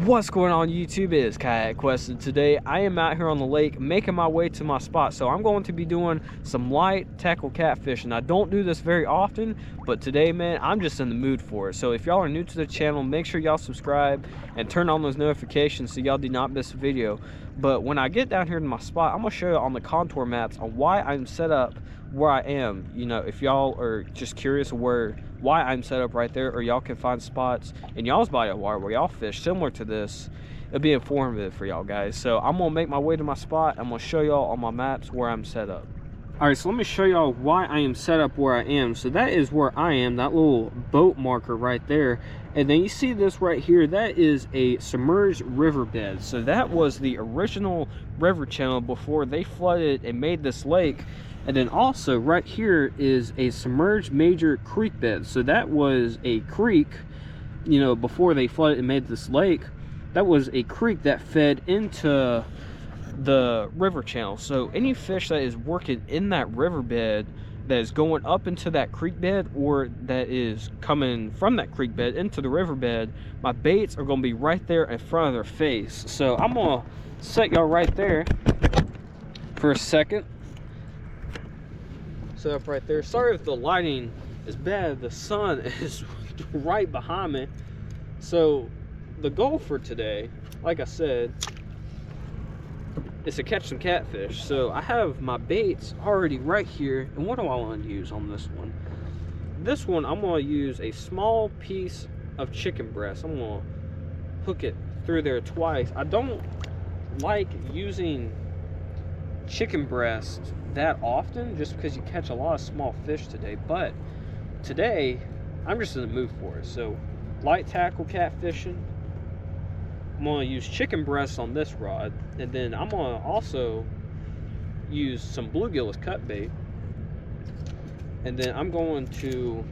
What's going on YouTube? It is Kayak Quest, and today I am out here on the lake making my way to my spot. So I'm going to be doing some light tackle catfishing. I don't do this very often, but today, man, I'm just in the mood for it. So if y'all are new to the channel, make sure y'all subscribe and turn on those notifications so y'all do not miss a video. But when I get down here to my spot, I'm gonna show you on the contour maps on why I'm set up where I am. You know, if y'all are just curious why I'm set up right there, or y'all can find spots in y'all's body of water where y'all fish similar to this, it'll be informative for y'all guys. So I'm gonna make my way to my spot. I'm gonna show y'all on my maps where I'm set up. All right, so let me show y'all why I am set up where I am. So that is where I am, that little boat marker right there. And then you see this right here, that is a submerged riverbed. So that was the original river channel before they flooded and made this lake. And then also right here is a submerged major creek bed. So that was a creek, you know, before they flooded and made this lake. That was a creek that fed into the river channel. So any fish that is working in that riverbed, that is going up into that creek bed, or that is coming from that creek bed into the riverbed, my baits are going to be right there in front of their face. So I'm going to set y'all right there for a second. Set up right there. Sorry if the lighting is bad, the sun is right behind me. So the goal for today, like I said, is to catch some catfish. So I have my baits already right here. And what do I want to use on this one? This one, I'm going to use a small piece of chicken breast. I'm going to hook it through there twice. I don't like using chicken breast that often, just because you catch a lot of small fish today. But today, I'm just in the mood for it. So light tackle catfishing. I'm going to use chicken breasts on this rod, and then I'm going to also use some bluegill as cut bait, and then I'm going to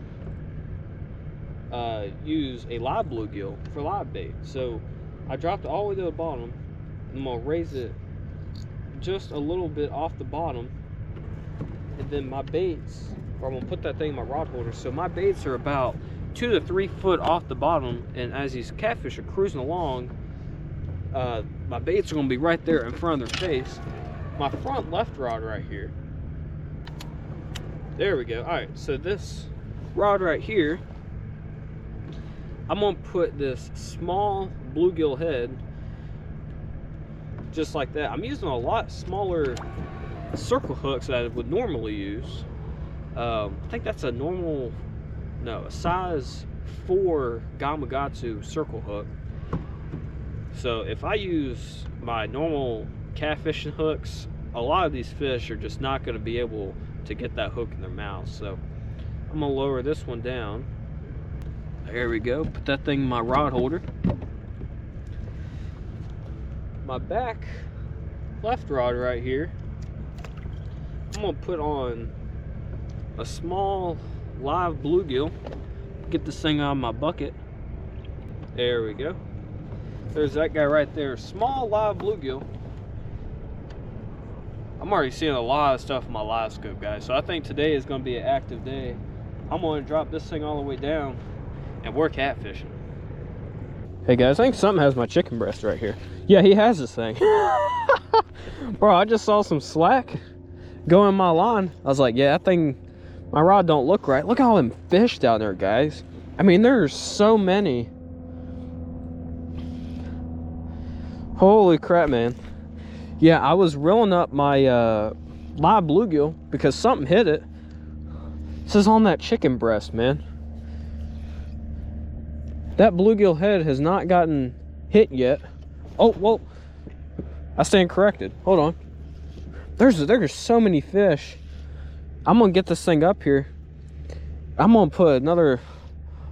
use a live bluegill for live bait. So I dropped it all the way to the bottom, and I'm going to raise it just a little bit off the bottom, and then my baits, or I'm going to put that thing in my rod holder. So my baits are about 2 to 3 foot off the bottom, and as these catfish are cruising along, my baits are going to be right there in front of their face. My front left rod right here. There we go. Alright, so this rod right here, I'm going to put this small bluegill head just like that. I'm using a lot smaller circle hooks that I would normally use. I think that's a size 4 Gamakatsu circle hook. So if I use my normal catfishing hooks, a lot of these fish are just not going to be able to get that hook in their mouth. So I'm going to lower this one down. There we go. Put that thing in my rod holder. My back left rod right here, I'm going to put on a small live bluegill. Get this thing out of my bucket. There we go. There's that guy right there. Small live bluegill. I'm already seeing a lot of stuff in my live scope, guys. So I think today is going to be an active day. I'm going to drop this thing all the way down, and we're catfishing. Hey guys, I think something has my chicken breast right here. Yeah, he has this thing. Bro, I just saw some slack go in my line. I was like, yeah, that thing, my rod don't look right. Look at all them fish down there, guys. I mean, there's so many. Holy crap, man. Yeah, I was reeling up my live bluegill because something hit it. This is on that chicken breast, man. That bluegill head has not gotten hit yet. Oh, well, I stand corrected. Hold on. There's so many fish. I'm going to get this thing up here. I'm going to put another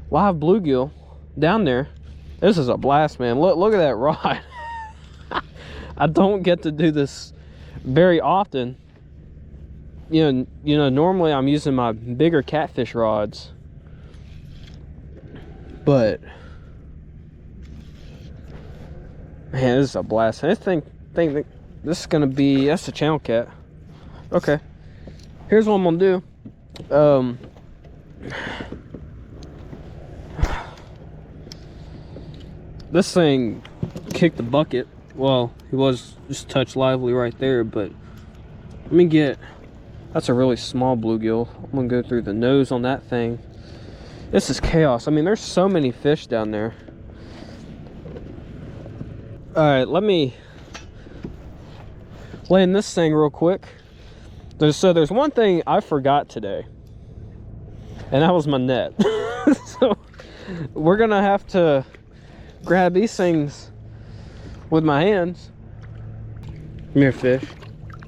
live bluegill down there. This is a blast, man. Look at that rod. I don't get to do this very often. You know, normally I'm using my bigger catfish rods. But man, this is a blast. I think this is gonna be, that's the channel cat. Okay. Here's what I'm gonna do. This thing kick the bucket. Well, he was just touch lively right there, but let me get, that's a really small bluegill. I'm gonna go through the nose on that thing. This is chaos. I mean, there's so many fish down there. All right, let me land this thing real quick. There's one thing I forgot today, and that was my net. So we're gonna have to grab these things with my hands. Come here, fish.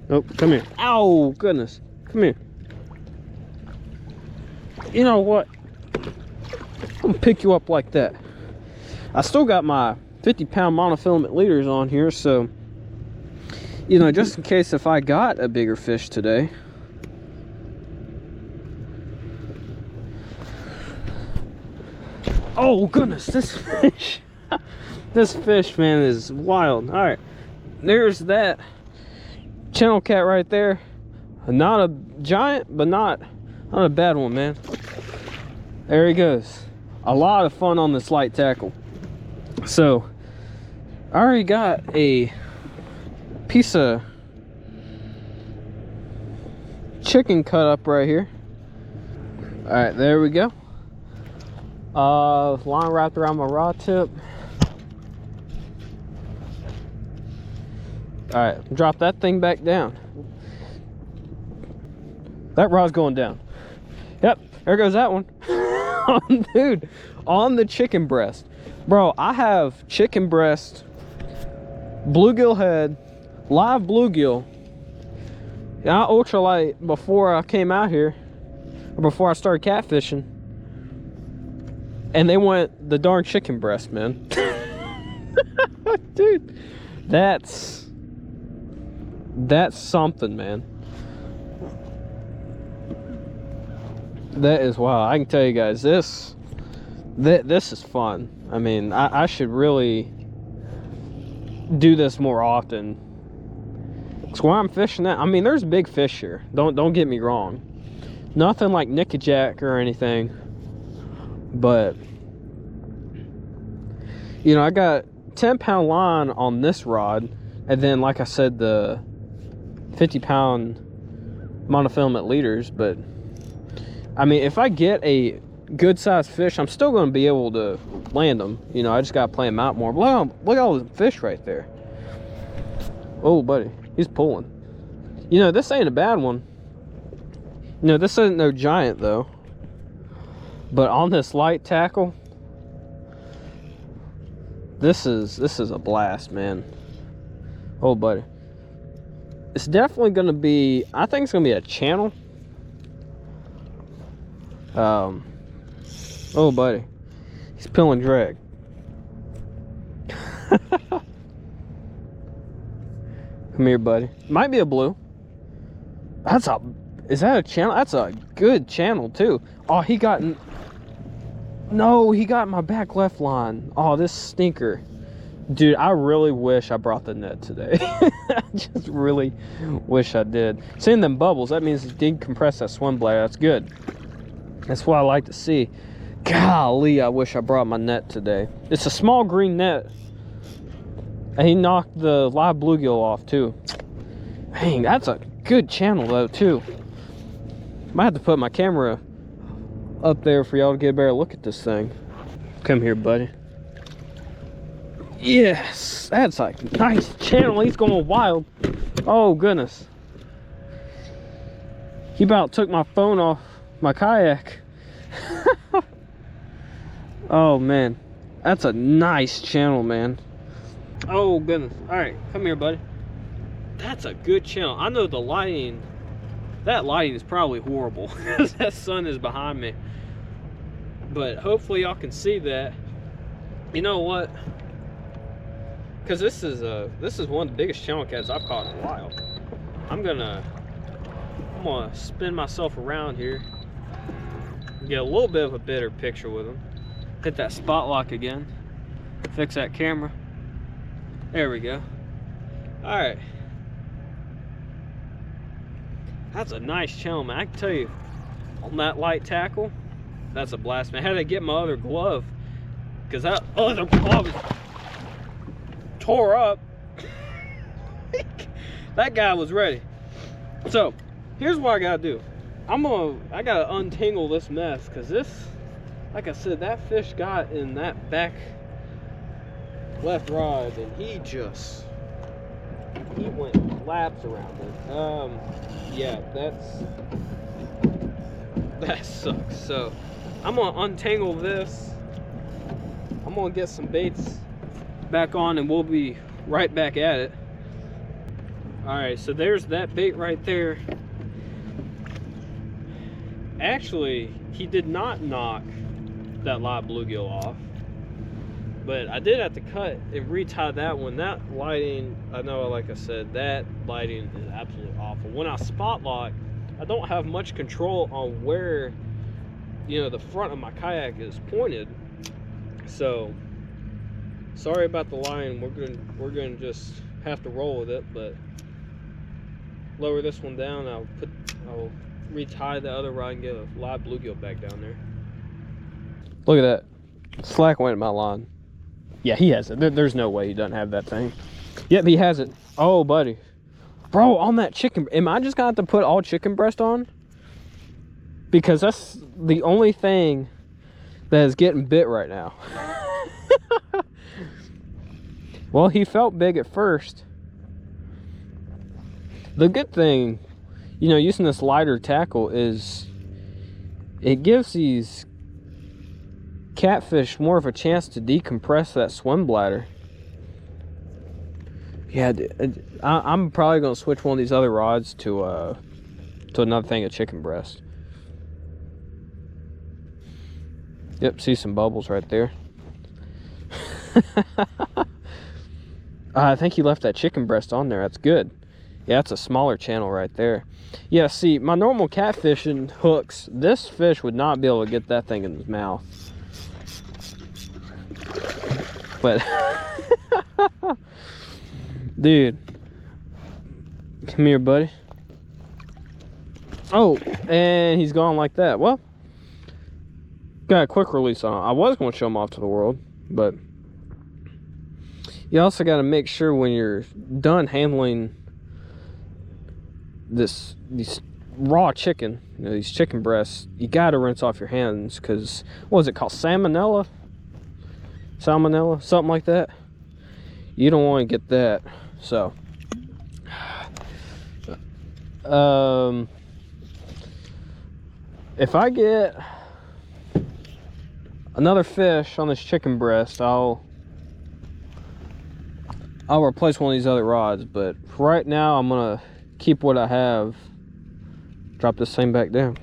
Oh, come here. Ow, goodness. Come here. You know what? I'm gonna pick you up like that. I still got my 50-pound monofilament leaders on here, so, you know, just in case if I got a bigger fish today. Oh, goodness, this fish. This fish, man, is wild. All right, there's that channel cat right there. Not a giant, but not a bad one, man. There he goes. A lot of fun on this light tackle. So I already got a piece of chicken cut up right here. All right, there we go. Line wrapped around my rod tip. All right, drop that thing back down. That rod's going down. Yep, there goes that one. Dude, on the chicken breast. Bro, I have chicken breast, bluegill head, live bluegill. I ultralight before I came out here, or before I started catfishing. And they went the darn chicken breast, man. Dude, that's something, man. That is wow. I can tell you guys, this is fun. I mean, I should really do this more often. Cause where I'm fishing at, I mean, there's big fish here. Don't get me wrong. Nothing like nickajack or anything. But you know, I got 10-pound line on this rod, and then like I said, the 50-pound monofilament leaders. But I mean, if I get a good sized fish, I'm still going to be able to land them. You know, I just got to play them out more. But look at all the fish right there. Oh, buddy, he's pulling. You know, this ain't a bad one. You know, this isn't no giant though. But on this light tackle, this is a blast, man. Oh, buddy, it's definitely going to be, I think it's going to be a channel. Oh, buddy, he's pulling drag. Come here, buddy. Might be a blue. Is that a channel? That's a good channel too. Oh, he got, no, he got my back left line. Oh, this stinker. Dude, I really wish I brought the net today. I just really wish I did. Seeing them bubbles, that means it did compress that swim bladder. That's good. That's what I like to see. Golly, I wish I brought my net today. It's a small green net. And he knocked the live bluegill off too. Dang, that's a good channel though too. Might have to put my camera up there for y'all to get a better look at this thing. Come here, buddy. Yes, that's a nice channel. He's going wild. Oh goodness. He about took my phone off my kayak. Oh man, that's a nice channel, man. Oh goodness. All right, come here, buddy. That's a good channel. I know the lighting, that lighting is probably horrible because that sun is behind me, but hopefully y'all can see that. You know what, because this is one of the biggest channel cats I've caught in a while. I'm gonna spin myself around here, get a little bit of a better picture with him. Hit that spot lock again, fix that camera. There we go. All right, that's a nice channel, man. I can tell you, on that light tackle, that's a blast, man. I had to get my other glove because that other glove is, tore up. That guy was ready. So here's what I gotta do. I gotta untangle this mess, because this, like I said, that fish got in that back left rod and he went laps around it. Yeah, that sucks. So I'm gonna untangle this. I'm gonna get some baits back on and we'll be right back at it. All right, so there's that bait right there. Actually, he did not knock that live bluegill off, but I did have to cut and retie that one. That lighting, I know, like I said, that lighting is absolutely awful. When I spot lock, I don't have much control on where, you know, the front of my kayak is pointed. So sorry about the line. We're gonna just have to roll with it, but lower this one down. I'll retie the other rod and get a live bluegill back down there. Look at that. Slack went in my line. Yeah, he has it. There's no way he doesn't have that thing. Yep, he has it. Oh, buddy. Bro, on that chicken, am I just gonna have to put all chicken breast on? Because that's the only thing that is getting bit right now. Well, he felt big at first. The good thing, you know, using this lighter tackle is it gives these catfish more of a chance to decompress that swim bladder. Yeah, I'm probably gonna switch one of these other rods to another thing of chicken breast. Yep, see some bubbles right there. I think he left that chicken breast on there. That's good. Yeah, that's a smaller channel right there. Yeah, see, my normal catfishing hooks, this fish would not be able to get that thing in his mouth. But, dude, come here, buddy. Oh, and he's gone like that. Well, got a quick release on him. I was going to show him off to the world, but you also got to make sure when you're done handling these raw chicken, you know, these chicken breasts, you got to rinse off your hands, because what is it called, salmonella, something like that. You don't want to get that. So if I get another fish on this chicken breast, I'll replace one of these other rods, but right now I'm gonna keep what I have. Drop this thing back down.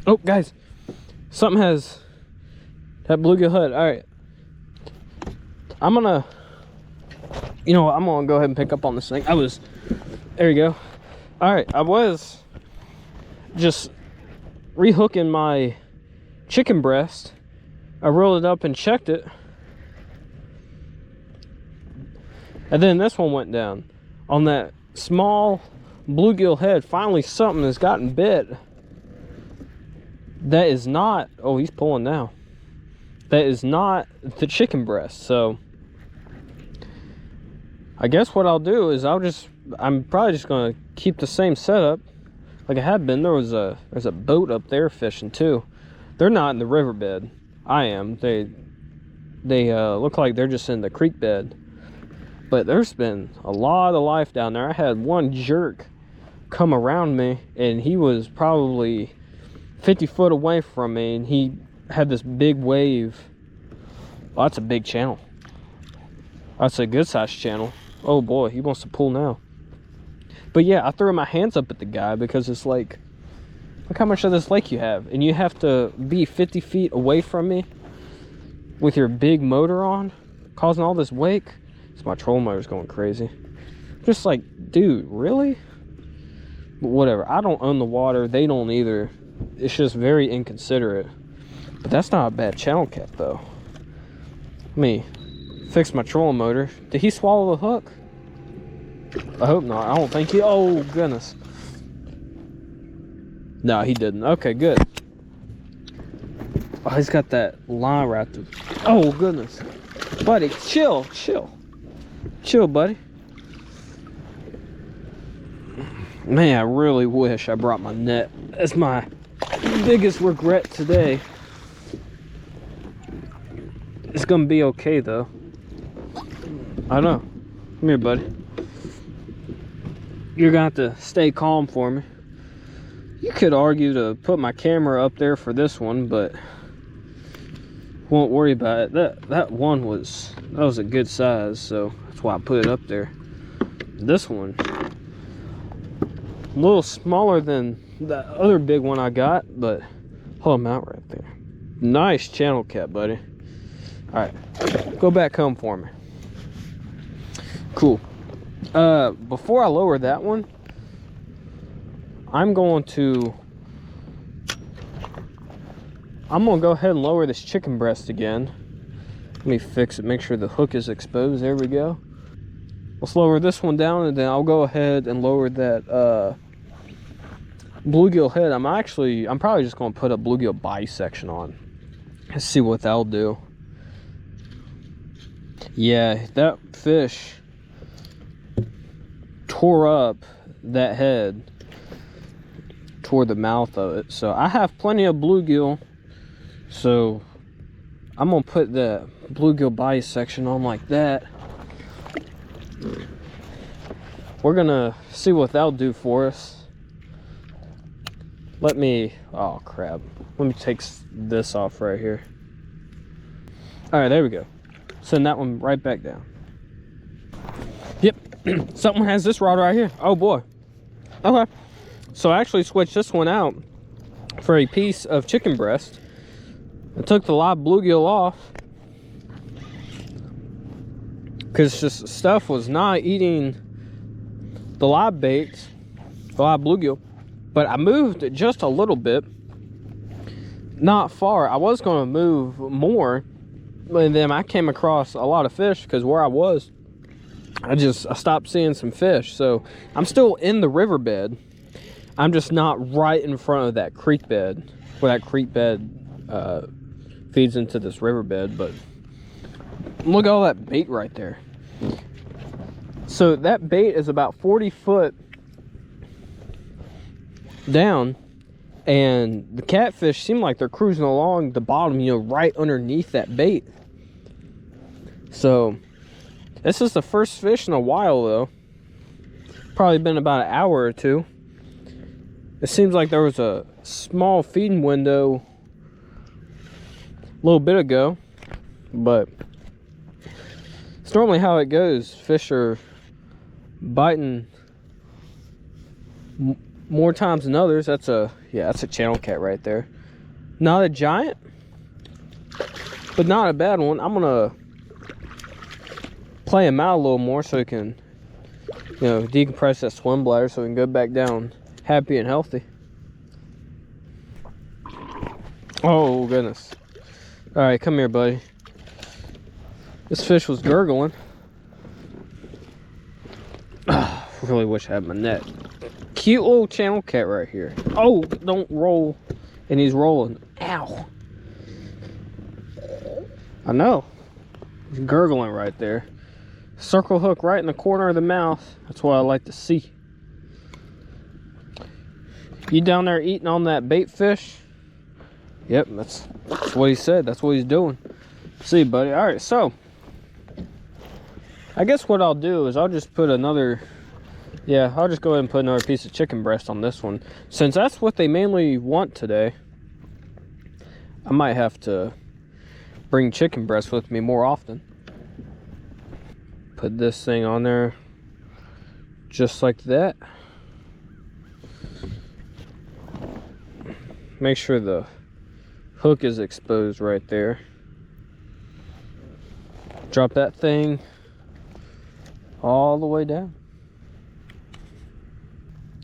Oh, guys, something has that bluegill head. All right, I'm gonna, you know what, I'm gonna go ahead and pick up on this thing. There you go. All right, I was just rehooking my chicken breast. I rolled it up and checked it, and then this one went down on that small bluegill head. Finally something has gotten bit that is not, oh, he's pulling now, that is not the chicken breast. So I guess what I'll do is I'm probably just gonna keep the same setup like I have been. There's a boat up there fishing too. They're not in the riverbed. I am. They look like they're just in the creek bed. But there's been a lot of life down there. I had one jerk come around me, and he was probably 50 foot away from me, and he had this big wave. Oh, that's a big channel. That's a good sized channel. Oh boy, he wants to pull now. But yeah, I threw my hands up at the guy because it's like, look how much of this lake you have, and you have to be 50 feet away from me with your big motor on, causing all this wake. So my trolling motor's going crazy. Just like, dude, really? But whatever. I don't own the water. They don't either. It's just very inconsiderate. But that's not a bad channel cat, though. Let me fix my trolling motor. Did he swallow the hook? I hope not. I don't think he... Oh, goodness. No, he didn't. Okay, good. Oh, he's got that line right there. Oh, goodness. Buddy, chill, chill. Chill, buddy. Man, I really wish I brought my net. That's my biggest regret today. It's gonna be okay though. I know. Come here, buddy. You're gonna have to stay calm for me. You could argue to put my camera up there for this one, but won't worry about it. That one was a good size, so that's why I put it up there. This one, a little smaller than that other big one I got, but hold him out right there. Nice channel cat, buddy. All right, go back home for me. Cool. Before I lower that one, I'm gonna go ahead and lower this chicken breast again. Let me fix it, make sure the hook is exposed. There we go. Let's lower this one down, and then I'll go ahead and lower that bluegill head. I'm probably just gonna put a bluegill bisection on. Let's see what that'll do. Yeah, that fish tore up that head toward the mouth of it. So I have plenty of bluegill, so I'm gonna put the bluegill bisection on like that. We're gonna see what that'll do for us. Oh crap, let me take this off right here. All right, there we go. Send that one right back down. Yep. Something has this rod right here. Oh boy. Okay, so I actually switched this one out for a piece of chicken breast. I took the live bluegill off because just stuff was not eating the live bait, the live bluegill. But I moved it just a little bit, not far. I was going to move more, and then I came across a lot of fish because where I was, I stopped seeing some fish. So I'm still in the riverbed. I'm just not right in front of that creek bed, where that creek bed feeds into this riverbed. But look at all that bait right there. So that bait is about 40 foot down, and the catfish seem like they're cruising along the bottom, you know, right underneath that bait. So this is the first fish in a while though. Probably been about an hour or two. It seems like there was a small feeding window a little bit ago, but it's normally how it goes. Fish are biting more times than others. That's a channel cat right there. Not a giant, but not a bad one. I'm gonna play him out a little more so he can, you know, decompress that swim bladder so we can go back down happy and healthy. Oh goodness. All right, come here, buddy. This fish was gurgling. Really wish I had my net. Cute little channel cat right here. Oh, don't roll. And he's rolling. Ow. I know. He's gurgling right there. Circle hook right in the corner of the mouth. That's what I like to see. You down there eating on that bait fish? Yep, that's what he said. That's what he's doing. See, buddy. All right, so I guess what I'll do is I'll just put another... Yeah, I'll just go ahead and put another piece of chicken breast on this one. Since that's what they mainly want today, I might have to bring chicken breast with me more often. Put this thing on there just like that. Make sure the hook is exposed right there. Drop that thing all the way down.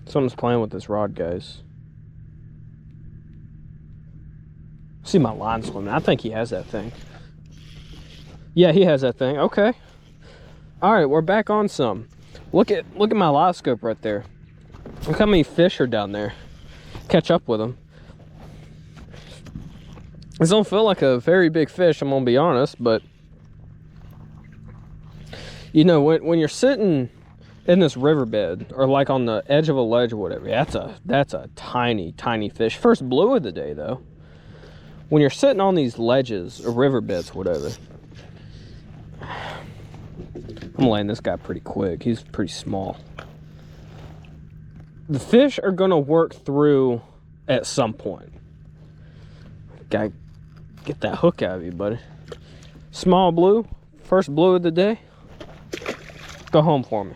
Someone's playing with this rod, guys. See my line swimming. I think he has that thing. Yeah, he has that thing. Okay. All right, we're back on some. Look at my live scope right there. Look how many fish are down there. Catch up with them. This don't feel like a very big fish, I'm gonna be honest, but You know, when you're sitting in this riverbed or like on the edge of a ledge or whatever, that's a tiny fish. First blue of the day though. When you're sitting on these ledges or riverbeds, whatever, I'm laying this guy pretty quick. He's pretty small. The fish are gonna work through at some point. Gotta get that hook out of you, buddy. Small blue, first blue of the day. Go home for me.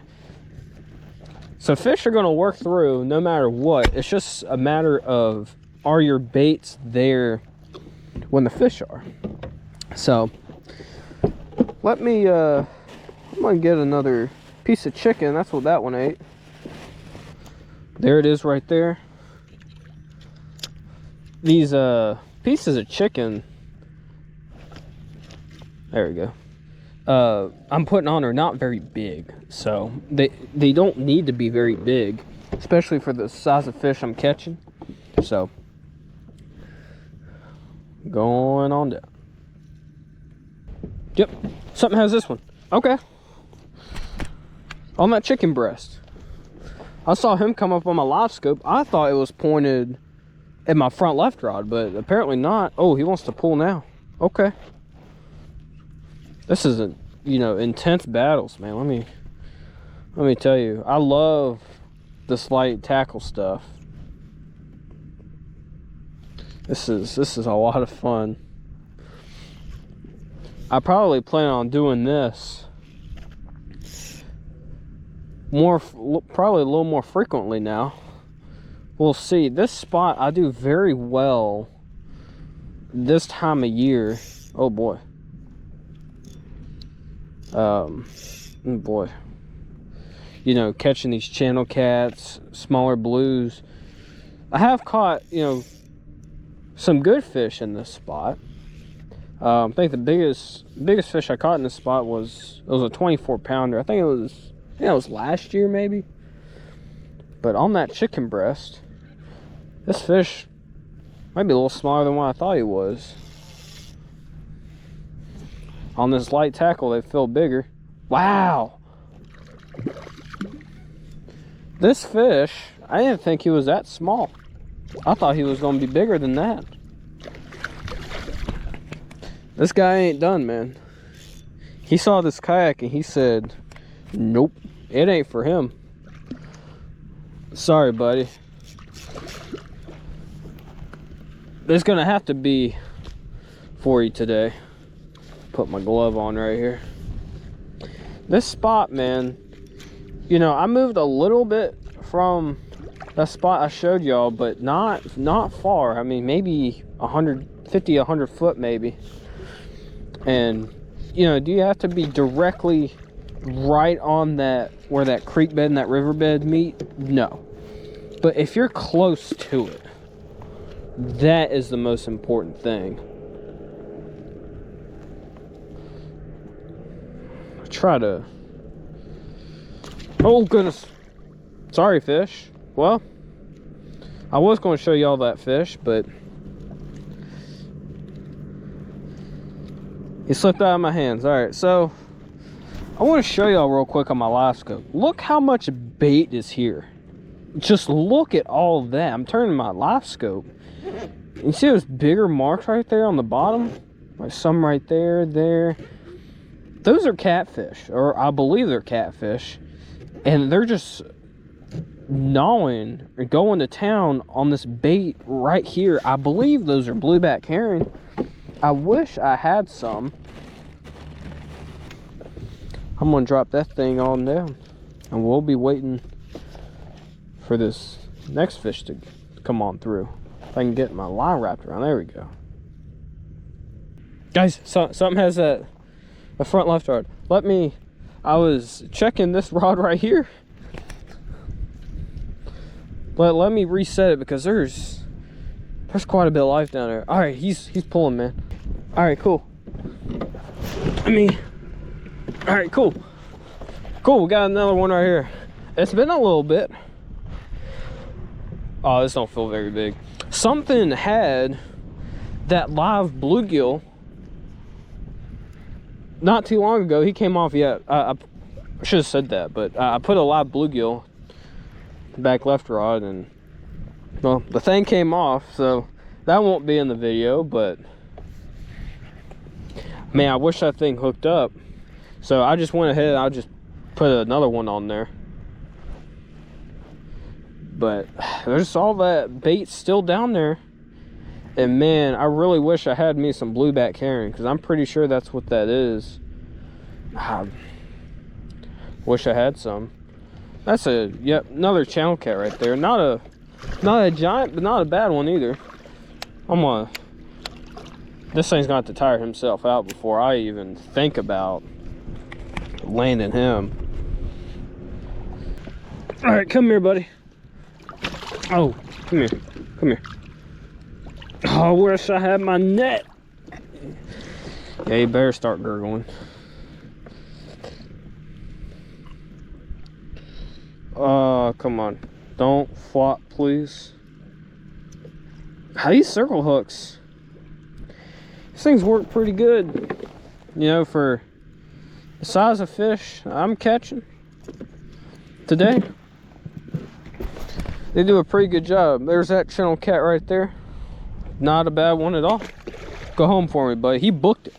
So fish are gonna work through no matter what. It's just a matter of, are your baits there when the fish are? So let me I'm gonna get another piece of chicken. That's what that one ate. There it is right there. These pieces of chicken, there we go, I'm putting on are not very big, so they don't need to be very big, especially for the size of fish I'm catching. So going on down. Yep, something has this one. Okay, on that chicken breast. I saw him come up on my live scope. I thought it was pointed at my front left rod, but apparently not. Oh, he wants to pull now. Okay. This isn't, you know, intense battles, man. Let me tell you, I love this light tackle stuff. This is a lot of fun. I probably plan on doing this probably a little more frequently now. We'll see. This spot I do very well this time of year. Oh boy. Boy. You know, catching these channel cats, smaller blues. I have caught, you know, some good fish in this spot. I think the biggest fish I caught in this spot was a 24-pounder. I think it was last year maybe. But on that chicken breast, this fish might be a little smaller than what I thought he was. On this light tackle, they feel bigger. Wow! This fish, I didn't think he was that small. I thought he was going to be bigger than that. This guy ain't done, man. He saw this kayak and he said, nope, it ain't for him. Sorry, buddy. There's gonna have to be for you today. Put my glove on right here. This spot, man, you know, I moved a little bit from that spot I showed y'all, but not far. I mean, maybe 100 foot maybe. And you know, do you have to be directly right on that, where that creek bed and that riverbed meet? No. But if you're close to it, that is the most important thing. Try to, oh goodness, sorry fish. Well, I was going to show y'all that fish, but he slipped out of my hands. All right, so I want to show y'all real quick on my live scope. Look how much bait is here. Just look at all of that. I'm turning my live scope. You see those bigger marks right there on the bottom? Like some right there, there. Those are catfish, or I believe they're catfish. And they're just gnawing or going to town on this bait right here. I believe those are blueback herring. I wish I had some. I'm gonna drop that thing on down, and we'll be waiting for this next fish to come on through. If I can get my line wrapped around, there we go. Guys, something has a front left rod. I was checking this rod right here. Let me reset it because there's quite a bit of life down there. All right, he's pulling, man. All right, cool. All right, cool. We got another one right here. It's been a little bit. Oh, this don't feel very big. Something had that live bluegill not too long ago. He came off. Yeah, I I should have said that, but I put a live bluegill back left rod, and well, the thing came off, so that won't be in the video. But man, I wish that thing hooked up. So I just went ahead and I just put another one on there. But there's all that bait still down there. And man, I really wish I had me some blueback herring, because I'm pretty sure that's what that is. I wish I had some. That's another channel cat right there. Not a giant, but not a bad one either. This thing's gonna have to tire himself out before I even think about landing him. All right, come here, buddy. Oh, come here, come here. Oh, I wish I had my net. Yeah, you better start gurgling. Come on. Don't flop, please. How these circle hooks? These things work pretty good. You know, for the size of fish I'm catching today. They do a pretty good job. There's that channel cat right there. Not a bad one at all. Go home for me, buddy. He booked it.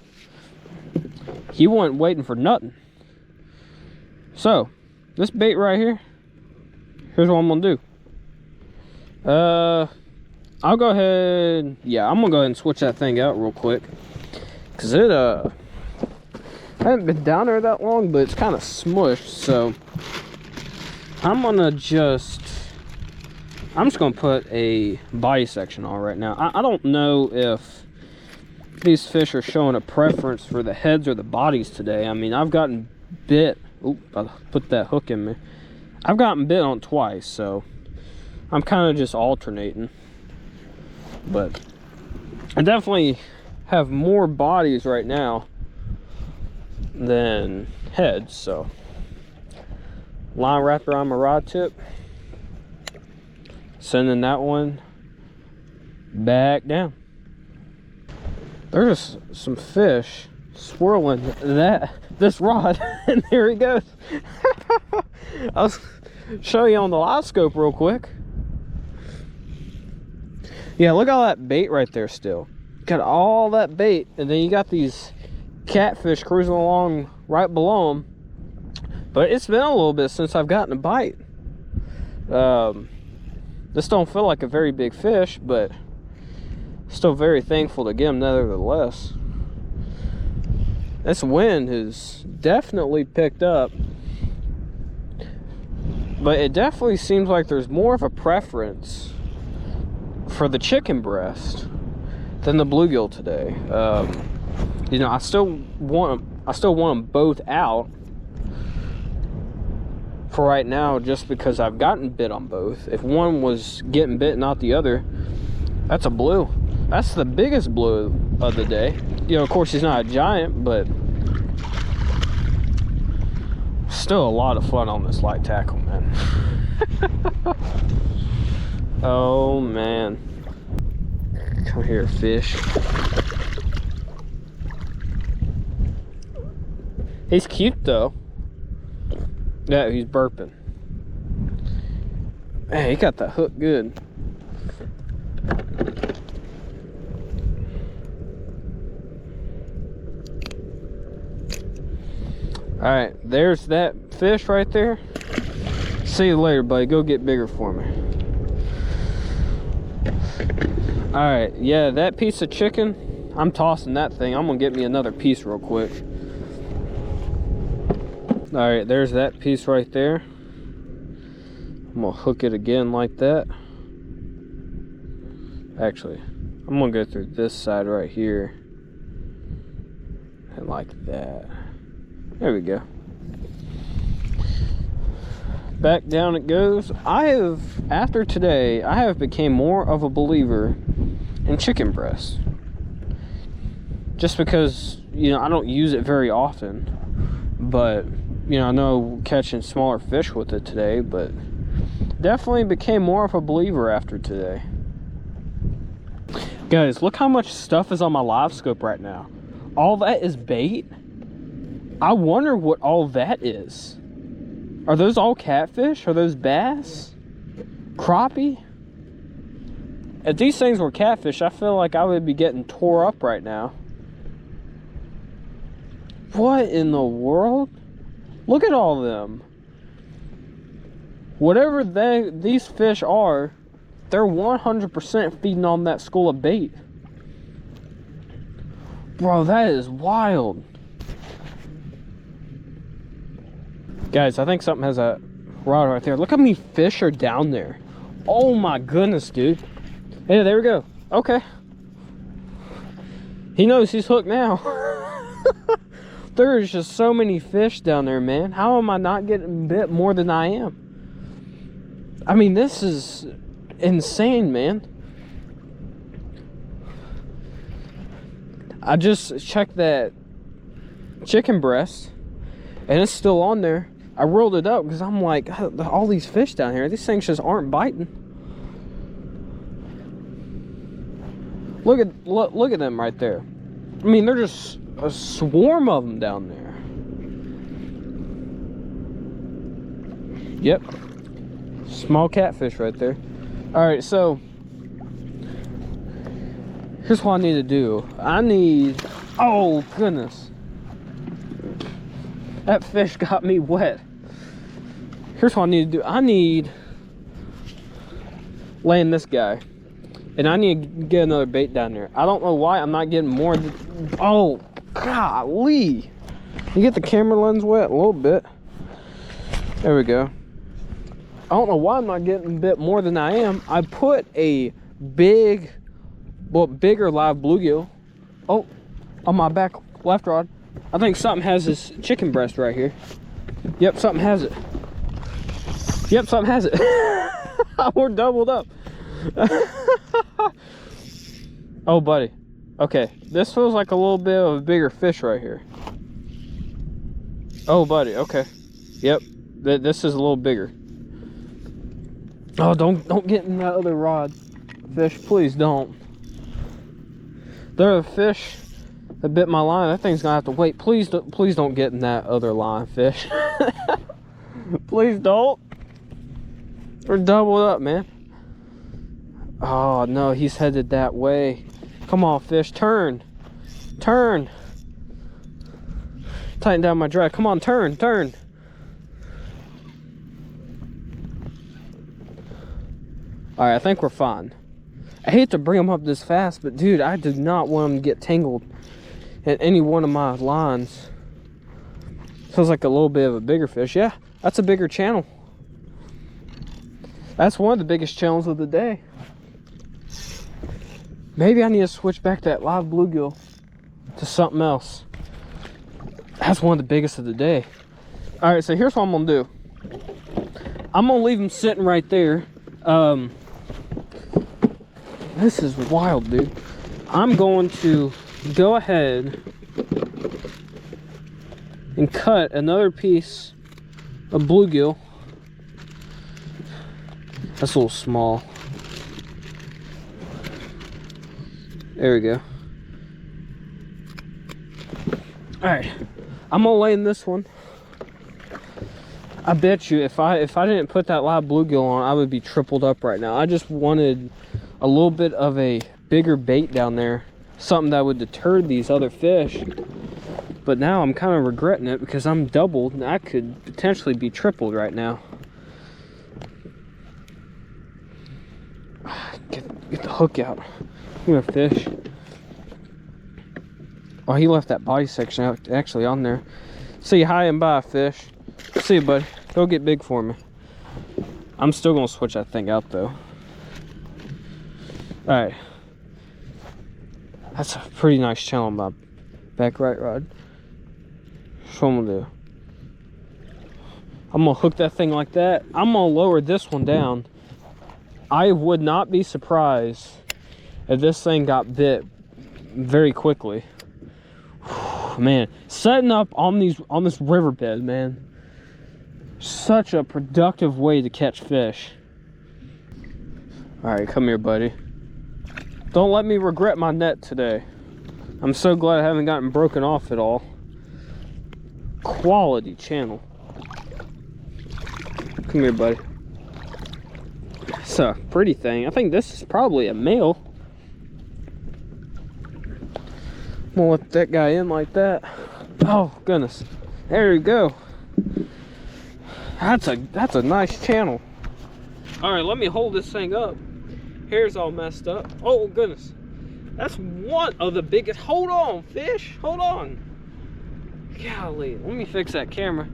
He wasn't waiting for nothing. So, this bait right here, here's what I'm gonna do. I'll go ahead. Yeah, I'm gonna go ahead and switch that thing out real quick, cause it I haven't been down there that long, but it's kind of smushed. So I'm just gonna put a body section on right now. I don't know if these fish are showing a preference for the heads or the bodies today. I mean, I've gotten bit. Oop, I put that hook in me. I've gotten bit on twice, so I'm kind of just alternating. But I definitely have more bodies right now than heads, so line wrapped around my rod tip, sending that one back down. There's some fish swirling this rod, and there he goes. I'll show you on the live scope real quick. Yeah, look at all that bait right there still. Got all that bait, and then you got these catfish cruising along right below them. But it's been a little bit since I've gotten a bite. This don't feel like a very big fish, but still very thankful to get him nevertheless. This wind has definitely picked up, but it definitely seems like there's more of a preference for the chicken breast than the bluegill today. You know, I still want them both out for right now, just because I've gotten bit on both. If one was getting bit, not the other, that's a blue. That's the biggest blue of the day. You know, of course, he's not a giant, but still a lot of fun on this light tackle, man. Oh, man. Come here, fish. He's cute, though. Yeah, he's burping. Man, he got that hook good. Alright, there's that fish right there. See you later, buddy. Go get bigger for me. Alright, yeah, that piece of chicken, I'm tossing that thing. I'm gonna get me another piece real quick. Alright, there's that piece right there. I'm gonna hook it again like that. Actually, I'm gonna go through this side right here. And like that. There we go. Back down it goes. After today, I have become more of a believer in chicken breast. Just because, you know, I don't use it very often. But, you know, I know catching smaller fish with it today, but definitely became more of a believer after today. Guys, look how much stuff is on my live scope right now. All that is bait. I wonder what all that is. Are those all catfish? Are those bass? Crappie? If these things were catfish, I feel like I would be getting tore up right now. What in the world? Look at all of them. Whatever these fish are, they're 100% feeding on that school of bait. Bro, that is wild. Guys, I think something has a rod right there. Look how many fish are down there. Oh my goodness, dude. Hey, there we go. Okay. He knows he's hooked now. There's just so many fish down there, man. How am I not getting bit more than I am? I mean, this is insane, man. I just checked that chicken breast, and it's still on there. I rolled it up because I'm like, all these fish down here, these things just aren't biting. Look at them right there. I mean, they're just a swarm of them down there. Yep. Small catfish right there. All right, so here's what I need to do. Oh goodness. That fish got me wet. Here's what I need to do. I need land this guy. And I need to get another bait down there. I don't know why I'm not getting more. Oh, golly. You get the camera lens wet a little bit. There we go. I don't know why I'm not getting bit more than I am. I put a bigger live bluegill. Oh, on my back left rod. I think something has this chicken breast right here. Yep, something has it. Yep, something has it. We're doubled up. Oh, buddy. Okay, this feels like a little bit of a bigger fish right here. Oh, buddy. Okay. Yep, this is a little bigger. Oh, don't get in that other rod, fish. Please don't. There are a fish that bit my line. That thing's gonna have to wait. Please don't get in that other line, fish. Please don't. We're doubled up, man. Oh no, he's headed that way. Come on, fish, turn. Tighten down my drag. Come on, turn. All right, I think we're fine. I hate to bring them up this fast, but dude, I do not want them to get tangled at any one of my lines. Feels like a little bit of a bigger fish. Yeah, that's a bigger channel. That's one of the biggest channels of the day. Maybe I need to switch back that live bluegill to something else. That's one of the biggest of the day. All right, so here's what I'm gonna do. I'm gonna leave them sitting right there. This is wild, dude. I'm going to go ahead and cut another piece of bluegill. That's a little small. There we go. All right, I'm gonna lay in this one. I bet you if I didn't put that live bluegill on, I would be tripled up right now. I just wanted a little bit of a bigger bait down there, something that would deter these other fish. But now I'm kind of regretting it because I'm doubled and I could potentially be tripled right now. Get the hook out. Come here, fish. Oh, he left that body section actually on there. See you high and by, fish. See you, buddy. Go get big for me. I'm still gonna switch that thing out though. All right. That's a pretty nice channel on my back right rod. That's what I'm gonna do. I'm gonna hook that thing like that. I'm gonna lower this one down. I would not be surprised if this thing got bit very quickly. Man, setting up on this riverbed, man. Such a productive way to catch fish. All right, come here, buddy. Don't let me regret my net today. I'm so glad I haven't gotten broken off at all. Quality channel. Come here, buddy. It's a pretty thing. I think this is probably a male. I'm gonna let that guy in like that. Oh goodness. There you go. That's a nice channel. All right, let me hold this thing up. Hair's all messed up. Oh goodness. That's one of the biggest. Hold on, fish. Hold on. Golly, let me fix that camera.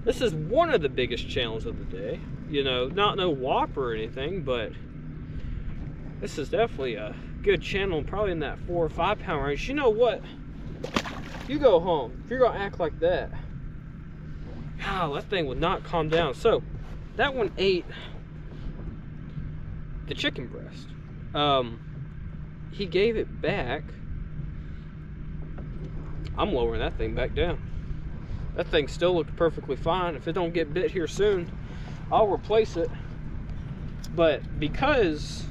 This is one of the biggest channels of the day. You know, not no whopper or anything, but this is definitely a good channel, probably in that 4 or 5 pound range. You know what? You go home. If you're gonna act like that, that thing would not calm down. So that one ate the chicken breast. He gave it back. I'm lowering that thing back down. That thing still looked perfectly fine. If it don't get bit here soon, I'll replace it. But because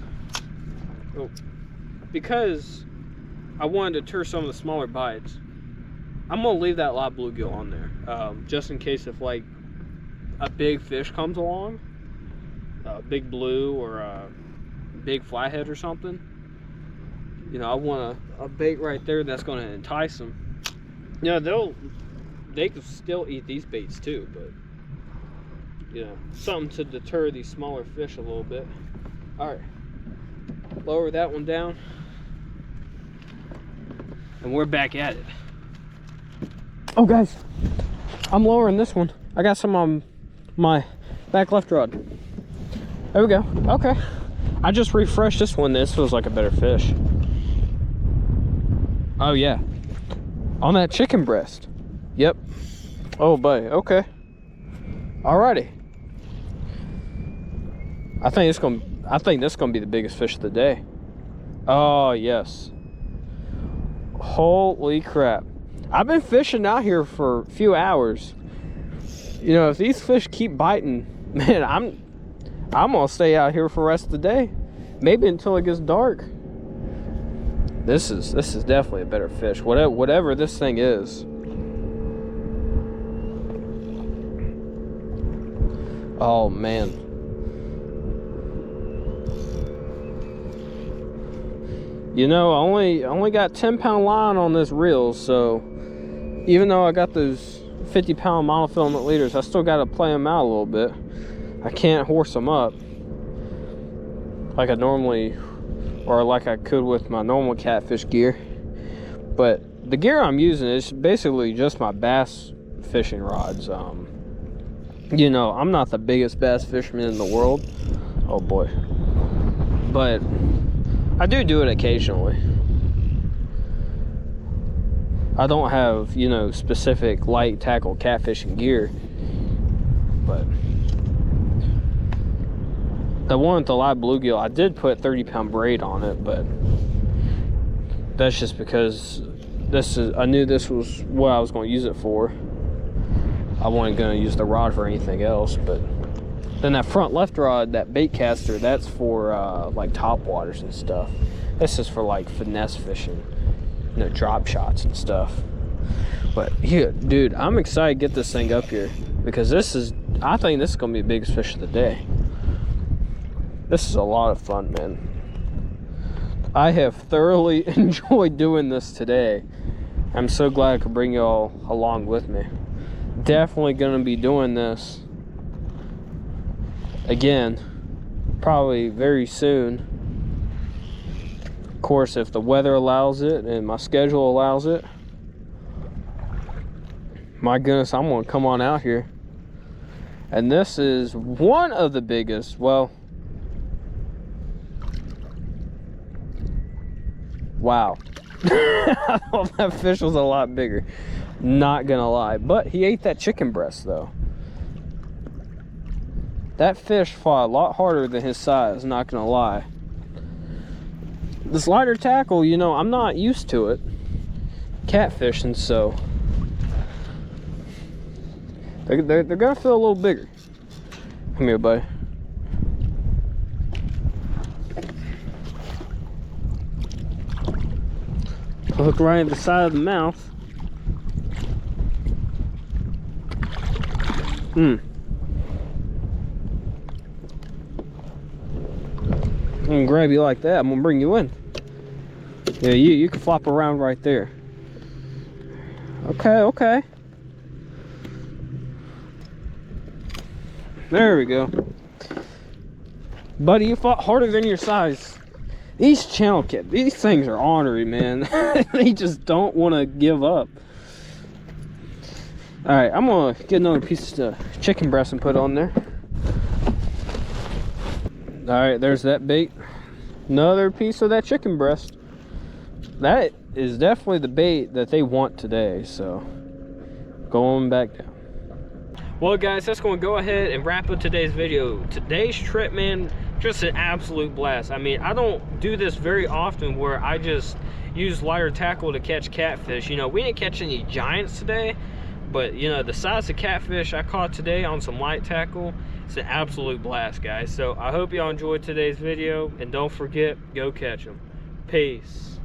I wanted to deter some of the smaller bites, I'm gonna leave that live bluegill on there, just in case if like a big fish comes along, a big blue or a big flathead or something. You know, I want a bait right there that's gonna entice them. You know, they can still eat these baits too, but you know, something to deter these smaller fish a little bit. All right, lower that one down, and we're back at it. Oh guys, I'm lowering this one. I got some on my back left rod. There we go. Okay, I just refreshed this one. This feels like a better fish. Oh yeah, on that chicken breast. Yep. Oh buddy. Okay. Alrighty. I think this is gonna be the biggest fish of the day. Oh yes. Holy crap. I've been fishing out here for a few hours. You know, if these fish keep biting, man, I'm gonna stay out here for the rest of the day. Maybe until it gets dark. This is definitely a better fish. Whatever this thing is. Oh man. You know, I only got 10-pound line on this reel, so even though I got those 50-pound monofilament leaders, I still got to play them out a little bit. I can't horse them up like I normally, or like I could with my normal catfish gear. But the gear I'm using is basically just my bass fishing rods. You know, I'm not the biggest bass fisherman in the world. Oh boy. But I do it occasionally. I don't have, you know, specific light tackle catfishing gear, but the one with the live bluegill, I did put 30-pound braid on it, but that's just because I knew this was what I was going to use it for. I wasn't going to use the rod for anything else. But then that front left rod, that bait caster, that's for like top waters and stuff. This is for like finesse fishing, you know, drop shots and stuff. But yeah, dude, I'm excited to get this thing up here, because I think this is going to be the biggest fish of the day. This is a lot of fun, man. I have thoroughly enjoyed doing this today. I'm so glad I could bring y'all along with me. Definitely gonna be doing this again, probably very soon. Of course, if the weather allows it and my schedule allows it. My goodness, I'm gonna come on out here. And this is one of the biggest, well, wow. I thought that fish was a lot bigger. Not gonna lie. But he ate that chicken breast though. That fish fought a lot harder than his size, not gonna lie. This lighter tackle, you know, I'm not used to it catfishing, so they're gonna feel a little bigger. Come here, buddy. Hook right in the side of the mouth. I'm gonna grab you like that. I'm gonna bring you in. Yeah, you can flop around right there. Okay, okay. There we go. Buddy, you fought harder than your size. These channel cat, these things are ornery, man. They just don't want to give up. All right, I'm gonna get another piece of chicken breast and put on there. All right, there's that bait. Another piece of that chicken breast. That is definitely the bait that they want today, so going back down. Well guys, that's going to go ahead and wrap up today's video. Today's trip, man, just an absolute blast. I mean, I don't do this very often where I just use lighter tackle to catch catfish. You know, we didn't catch any giants today, but you know, the size of catfish I caught today on some light tackle, it's an absolute blast, guys. So I hope y'all enjoyed today's video, and don't forget, go catch them. Peace.